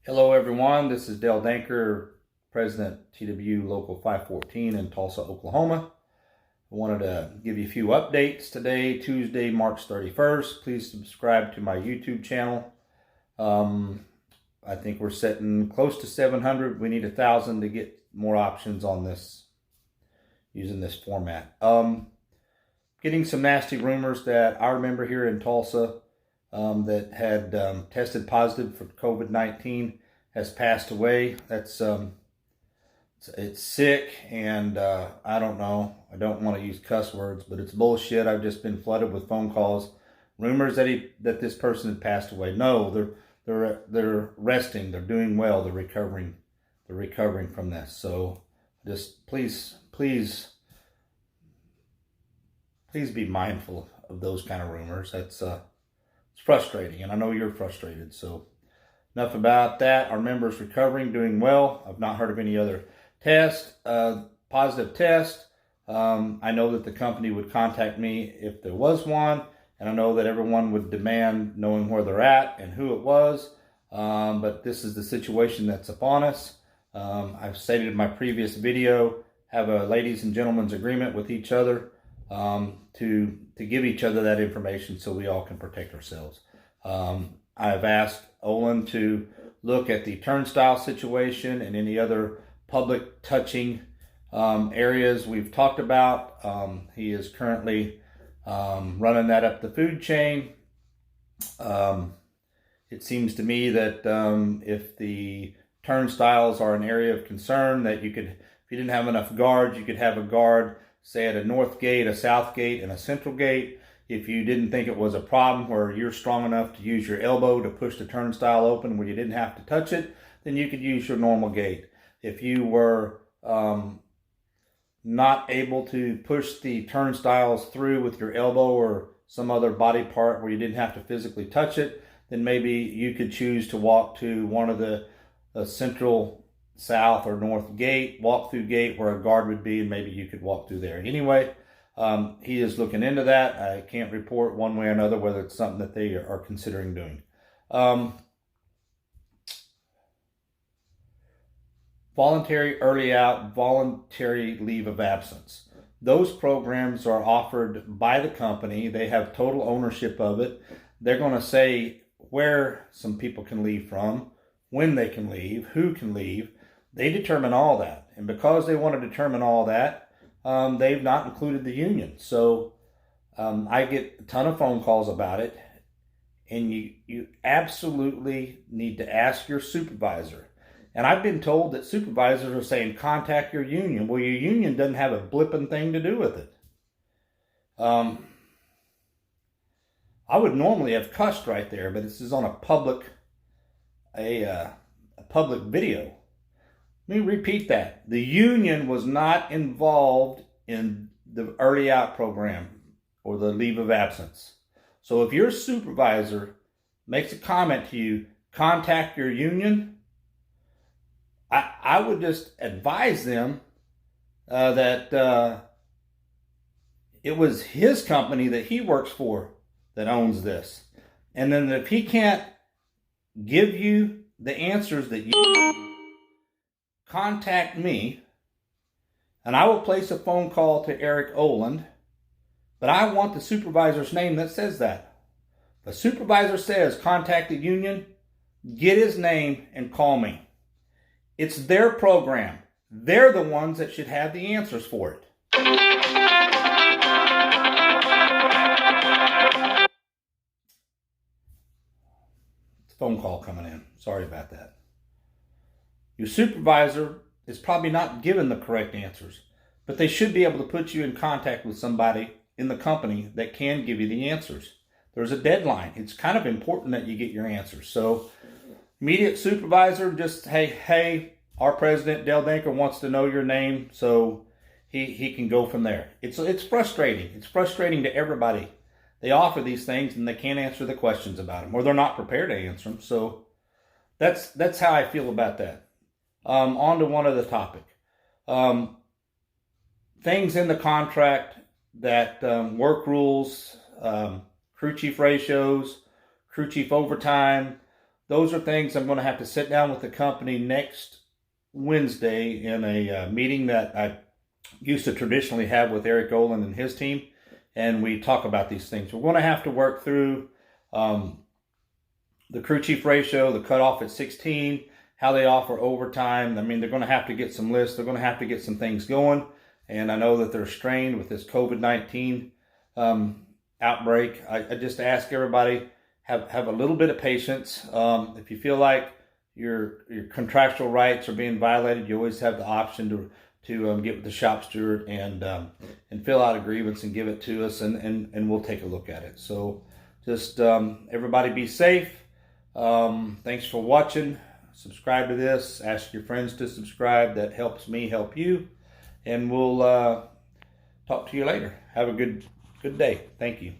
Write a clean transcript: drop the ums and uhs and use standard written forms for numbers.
Hello everyone, this is Danker, President TW Local 514 in Tulsa, Oklahoma. I wanted to give you a few updates today, Tuesday, March 31st. Please subscribe to my YouTube channel. I think we're sitting close to 700. We need 1,000 to get more options on this, using this format. Getting some nasty rumors that I remember here in Tulsa that had tested positive for COVID-19 has passed away. That's it's sick, and I don't know. I don't want to use cuss words, but it's bullshit. I've just been flooded with phone calls, rumors that this person had passed away. No, they're resting. They're doing well. They're recovering. They're recovering from this. So just please be mindful of those kind of rumors. That's it's frustrating, and I know you're frustrated. So enough about that. Our member's recovering, doing well. I've not heard of any other positive test. I know that the company would contact me if there was one, and I know that everyone would demand knowing where they're at and who it was. But this is the situation that's upon us. I've stated in my previous video, have a ladies and gentlemen's agreement with each other to give each other that information so we all can protect ourselves. I've asked Olin to look at the Turnstile situation and any other public touching areas we've talked about. He is currently running that up the food chain. It seems to me that if the turnstiles are an area of concern, that you could, if you didn't have enough guards, you could have a guard, say at a north gate, a south gate, and a central gate. If you didn't think it was a problem where you're strong enough to use your elbow to push the turnstile open where you didn't have to touch it, then you could use your normal gate. If you were not able to push the turnstiles through with your elbow or some other body part where you didn't have to physically touch it, then maybe you could choose to walk to one of the central, south, or north gate, walk through gate where a guard would be, and maybe you could walk through there. Anyway, he is looking into that. I can't report one way or another whether it's something that they are considering doing. Voluntary early out, voluntary leave of absence. Those programs are offered by the company. They have total ownership of it. They're going to say where some people can leave from, when they can leave, who can leave. They determine all that. And because they want to determine all that, they've not included the union. So I get a ton of phone calls about it. And you absolutely need to ask your supervisor. And I've been told that supervisors are saying, contact your union. Well, your union doesn't have a blipping thing to do with it. I would normally have cussed right there, but this is on a public video. Let me repeat that. The union was not involved in the early out program or the leave of absence. So if your supervisor makes a comment to you, contact your union, I would just advise them that it was his company that he works for that owns this. And then if he can't give you the answers that you need, contact me, and I will place a phone call to Eric Oland, but I want the supervisor's name that says that. If the supervisor says contact the union, get his name and call me. It's their program. They're the ones that should have the answers for it. It's a phone call coming in. Sorry about that. Your supervisor is probably not given the correct answers, but they should be able to put you in contact with somebody in the company that can give you the answers. There's a deadline. It's kind of important that you get your answers. So immediate supervisor, just, hey, our president, Dale Danker, wants to know your name, so he can go from there. It's frustrating. It's frustrating to everybody. They offer these things and they can't answer the questions about them, or they're not prepared to answer them. So that's how I feel about that. On to one other topic. Things in the contract that work rules, crew chief ratios, crew chief overtime, those are things I'm going to have to sit down with the company next Wednesday in a meeting that I used to traditionally have with Eric Olin and his team, and we talk about these things. We're going to have to work through the crew chief ratio, the cutoff at 16, how they offer overtime. I mean, they're going to have to get some lists. They're going to have to get some things going. And I know that they're strained with this COVID-19 outbreak. I just ask everybody, have a little bit of patience. If you feel like your contractual rights are being violated, you always have the option to get with the shop steward and fill out a grievance and give it to us, and we'll take a look at it. So just everybody be safe. Thanks for watching. Subscribe to this. Ask your friends to subscribe. That helps me help you. And we'll talk to you later. Have a good day. Thank you.